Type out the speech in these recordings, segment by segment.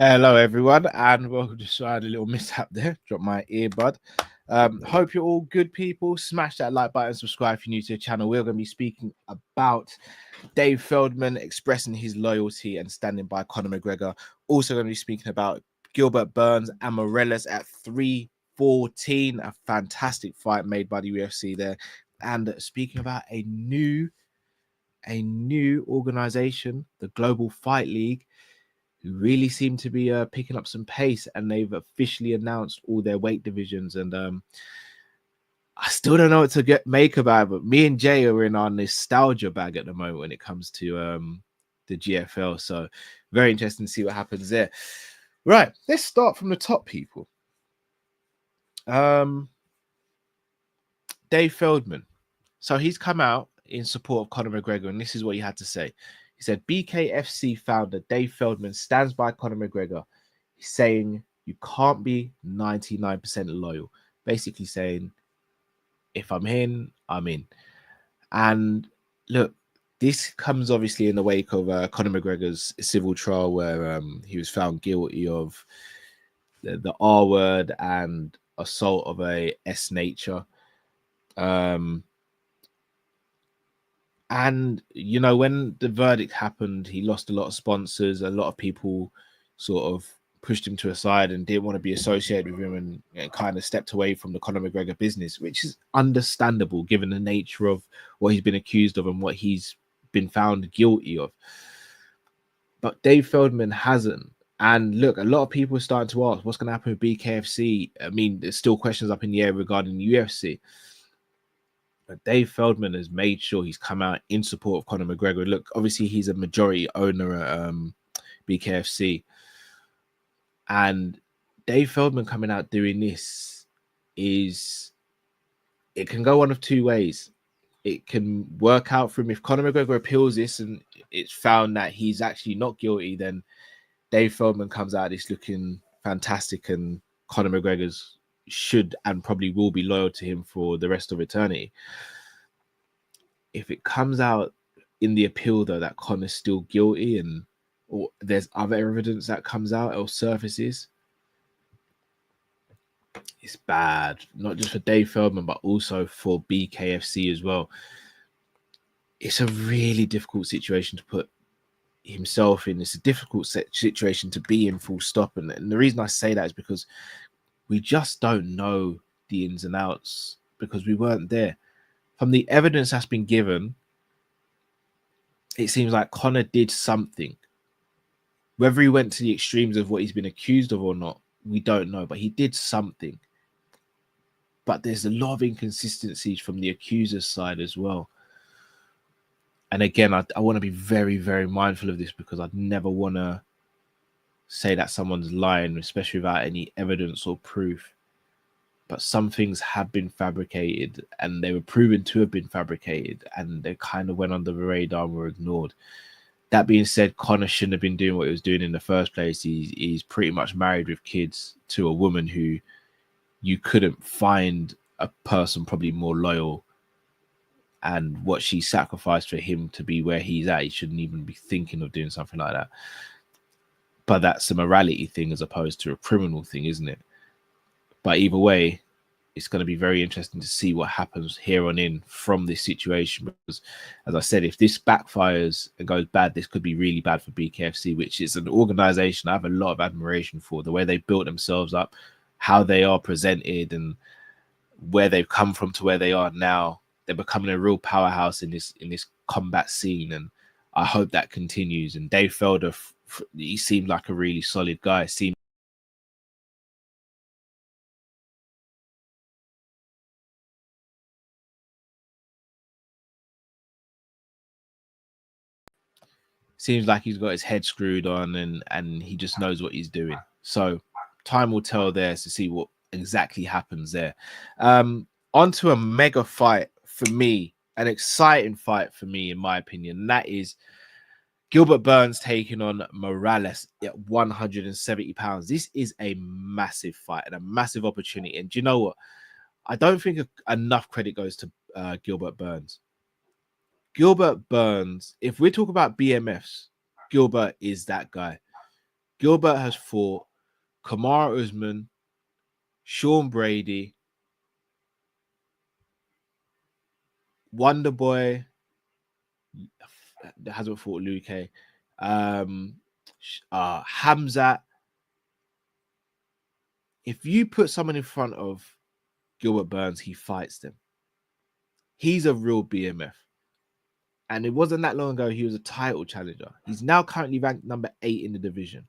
Hello, everyone, and welcome to I had a little mishap there. Dropped my earbud. Hope you're all good, people. Smash that like button, subscribe if you're new to the channel. We're going to be speaking about Dave Feldman expressing his loyalty and standing by Conor McGregor. Also going to be speaking about Gilbert Burns and Morales at 314, a fantastic fight made by the UFC there. And speaking about a new organization, the Global Fight League, who really seem to be picking up some pace, and they've officially announced all their weight divisions. And I still don't know what to make about it, but me and Jay are in our nostalgia bag at the moment when it comes to the GFL. So very interesting to see what happens there. Right, let's start from the top, people. Dave Feldman. So he's come out in support of Conor McGregor, and this is what he had to say. He said, BKFC founder Dave Feldman stands by Conor McGregor. He's saying you can't be 99% loyal. Basically saying, if I'm in, I'm in. And look, this comes obviously in the wake of Conor McGregor's civil trial where he was found guilty of the R word and assault of a S nature. And, you know, when the verdict happened, he lost a lot of sponsors. A lot of people sort of pushed him to a side and didn't want to be associated with him, and kind of stepped away from the Conor McGregor business, which is understandable given the nature of what he's been accused of and what he's been found guilty of. But Dave Feldman hasn't. And look, a lot of people are starting to ask, what's going to happen with BKFC? I mean, there's still questions up in the air regarding UFC. But Dave Feldman has made sure he's come out in support of Conor McGregor. Look, obviously he's a majority owner at BKFC. And Dave Feldman coming out doing this it can go one of two ways. It can work out for him. If Conor McGregor appeals this and it's found that he's actually not guilty, then Dave Feldman comes out this looking fantastic, and Conor McGregor's should and probably will be loyal to him for the rest of eternity. If it comes out in the appeal, though, that Conor's still guilty, or there's other evidence that comes out or surfaces, it's bad, not just for Dave Feldman, but also for BKFC as well. It's a really difficult situation to put himself in. It's a difficult situation to be in, full stop. And the reason I say that is because we just don't know the ins and outs, because we weren't there. From the evidence that's been given, it seems like Conor did something. Whether he went to the extremes of what he's been accused of or not, we don't know, but he did something. But there's a lot of inconsistencies from the accuser's side as well. And again, I want to be very, very mindful of this, because I'd never want to say that someone's lying, especially without any evidence or proof. But some things have been fabricated, and they were proven to have been fabricated, and they kind of went under the radar and were ignored. That being said, Conor shouldn't have been doing what he was doing in the first place. He's pretty much married with kids to a woman who you couldn't find a person probably more loyal, and what she sacrificed for him to be where he's at, he shouldn't even be thinking of doing something like that. But that's a morality thing as opposed to a criminal thing, isn't it? But either way, it's going to be very interesting to see what happens here on in from this situation. Because, as I said, if this backfires and goes bad, this could be really bad for BKFC, which is an organization I have a lot of admiration for. The way they built themselves up, how they are presented, and where they've come from to where they are now. They're becoming a real powerhouse in this combat scene, and I hope that continues. And Dave Felder, he seemed like a really solid guy. Seems like he's got his head screwed on, and he just knows what he's doing. So time will tell there to see what exactly happens there. Onto a mega fight for me, an exciting fight for me, in my opinion. And that is Gilbert Burns taking on Morales at 170 pounds. This is a massive fight and a massive opportunity. And do you know what? I don't think enough credit goes to Gilbert Burns. Gilbert Burns, if we talk about BMFs, Gilbert is that guy. Gilbert has fought Kamaru Usman, Sean Brady, Wonder Boy, hasn't fought Luke, Hamzat. If you put someone in front of Gilbert Burns, he fights them. He's a real BMF. And it wasn't that long ago he was a title challenger. He's now currently ranked number 8 in the division.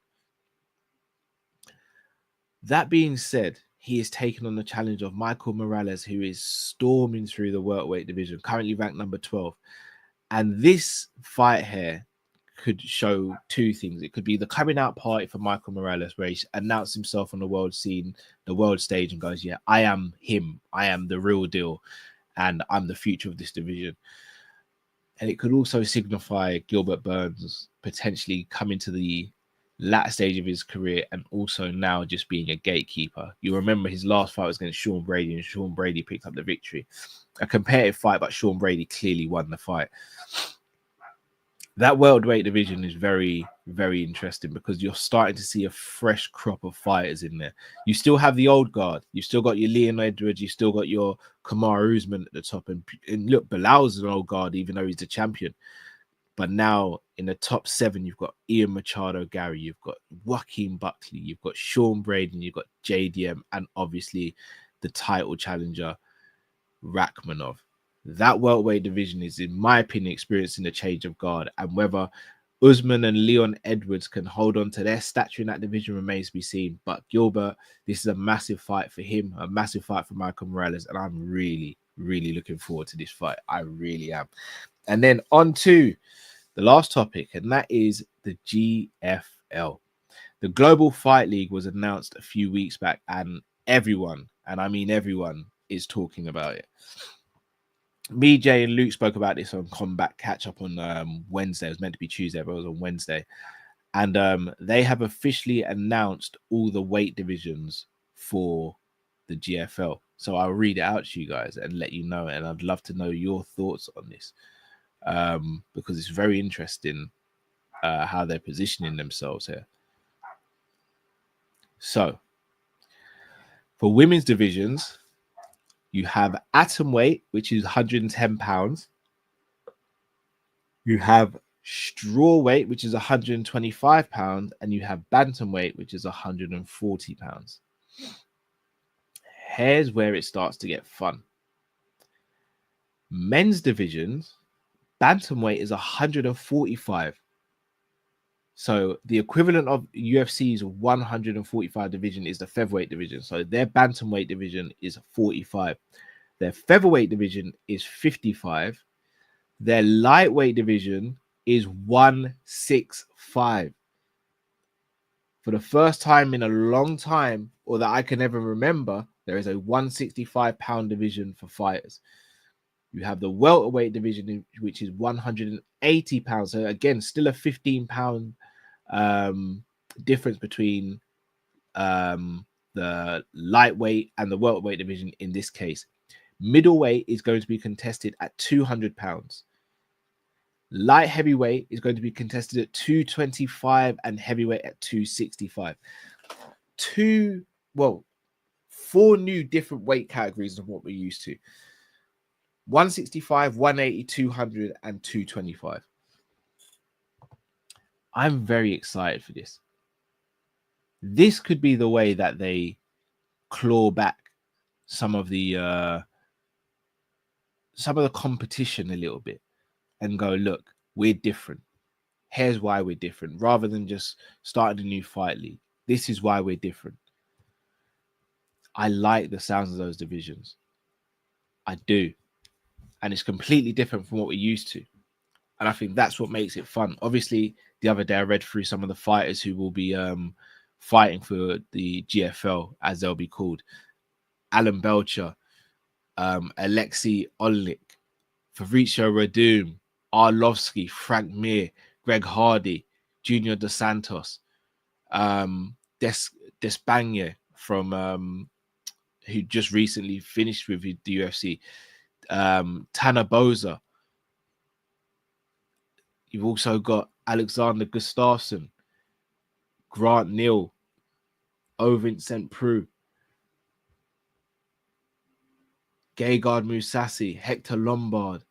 That being said, he is taking on the challenge of Michael Morales, who is storming through the welterweight division, currently ranked number 12. And this fight here could show two things. It could be the coming out party for Michael Morales, where he announced himself on the world scene, the world stage, and goes, yeah, I am him. I am the real deal. And I'm the future of this division. And it could also signify Gilbert Burns potentially coming to the latter stage of his career and also now just being a gatekeeper. You remember his last fight was against Sean Brady, and Sean Brady picked up the victory. A competitive fight, but Sean Brady clearly won the fight. That welterweight division is very, very interesting because you're starting to see a fresh crop of fighters in there. You still have the old guard. You've still got your Leon Edwards. You've still got your Kamaru Usman at the top. And look, Bilal's an old guard, even though he's the champion. But now in the top 7, you've got Ian Machado Gary, you've got Joaquin Buckley, you've got Sean Brady, you've got JDM, and obviously the title challenger, Rakhmonov. That welterweight division is, in my opinion, experiencing a change of guard. And whether Usman and Leon Edwards can hold on to their stature in that division remains to be seen. But Gilbert, this is a massive fight for him, a massive fight for Michael Morales. And I'm really, really looking forward to this fight. I really am. And then on to the last topic, and that is the GFL. The Global Fight League was announced a few weeks back, and everyone, and I mean everyone, is talking about it. Me, Jay, and Luke spoke about this on Combat Catch Up on Wednesday. It was meant to be Tuesday, but it was on Wednesday. And they have officially announced all the weight divisions for the GFL. So I'll read it out to you guys and let you know. And I'd love to know your thoughts on this because it's very interesting how they're positioning themselves here. So for women's divisions, you have atom weight, which is 110 pounds. You have straw weight, which is 125 pounds. And you have bantamweight, which is 140 pounds. Here's where it starts to get fun. Men's divisions, bantamweight is 145. So the equivalent of UFC's 145 division is the featherweight division. So their bantamweight division is 45. Their featherweight division is 55. Their lightweight division is 165. For the first time in a long time, or that I can ever remember, there is a 165-pound division for fighters. You have the welterweight division, which is 180 pounds. So again, still a 15-pound difference between the lightweight and the welterweight division in this case. Middleweight is going to be contested at 200 pounds. Light heavyweight is going to be contested at 225 and heavyweight at 265. 4 new different weight categories of what we're used to. 165, 180, 200, and 225. I'm very excited for this. This could be the way that they claw back some of the competition a little bit and go, look, we're different. Here's why we're different. Rather than just starting a new fight league. This is why we're different. I like the sounds of those divisions. I do. And it's completely different from what we're used to. And I think that's what makes it fun. Obviously, the other day I read through some of the fighters who will be fighting for the GFL, as they'll be called. Alan Belcher, Alexei Olnik, Fabricio Radum, Arlovsky, Frank Mir, Greg Hardy, Junior Dos Santos, Despaigne from who just recently finished with the UFC, Tanner Boza. You've also got Alexander Gustafsson, Grant Neal, O. Vincent Prue, Gegard Mousasi, Hector Lombard,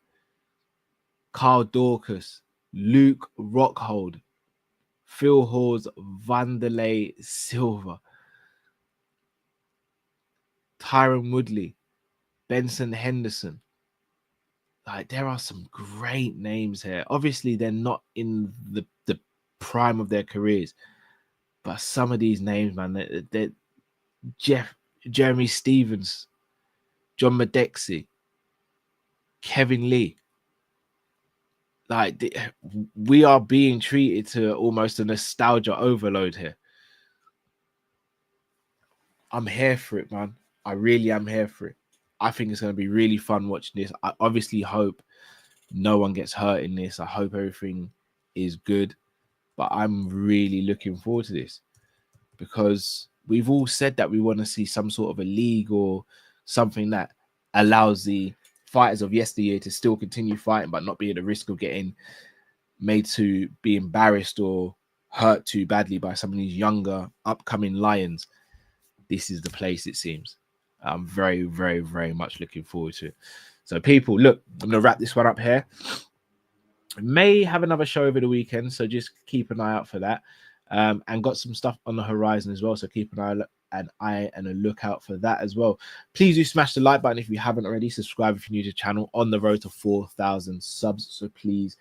Carl Dorcas, Luke Rockhold, Phil Hawes, Vanderlei Silva, Tyron Woodley, Benson Henderson. Like, there are some great names here. Obviously, they're not in the prime of their careers, but some of these names, man, they're Jeremy Stevens, John Medexi, Kevin Lee. Like, we are being treated to almost a nostalgia overload here. I'm here for it, man. I really am here for it. I think it's going to be really fun watching this. I obviously hope no one gets hurt in this. I hope everything is good. But I'm really looking forward to this, because we've all said that we want to see some sort of a league or something that allows the fighters of yesteryear to still continue fighting, but not be at the risk of getting made to be embarrassed or hurt too badly by some of these younger upcoming lions. This is the place, it seems. I'm very, very, very much looking forward to it. So, people, look, I'm going to wrap this one up here. May have another show over the weekend, so just keep an eye out for that. And got some stuff on the horizon as well, so keep an eye and a lookout for that as well. Please do smash the like button if you haven't already. Subscribe if you're new to the channel, on the road to 4,000 subs. So please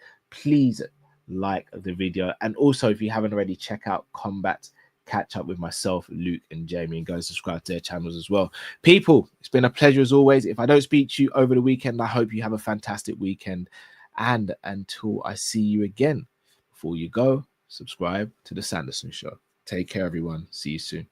like the video. And also, if you haven't already, check out Combat Catch Up with myself, Luke, and Jamie, and go and subscribe to their channels as well. People, it's been a pleasure as always. If I don't speak to you over the weekend, I hope you have a fantastic weekend. And until I see you again, before you go, subscribe to the Sanderson Show. Take care, everyone. See you soon.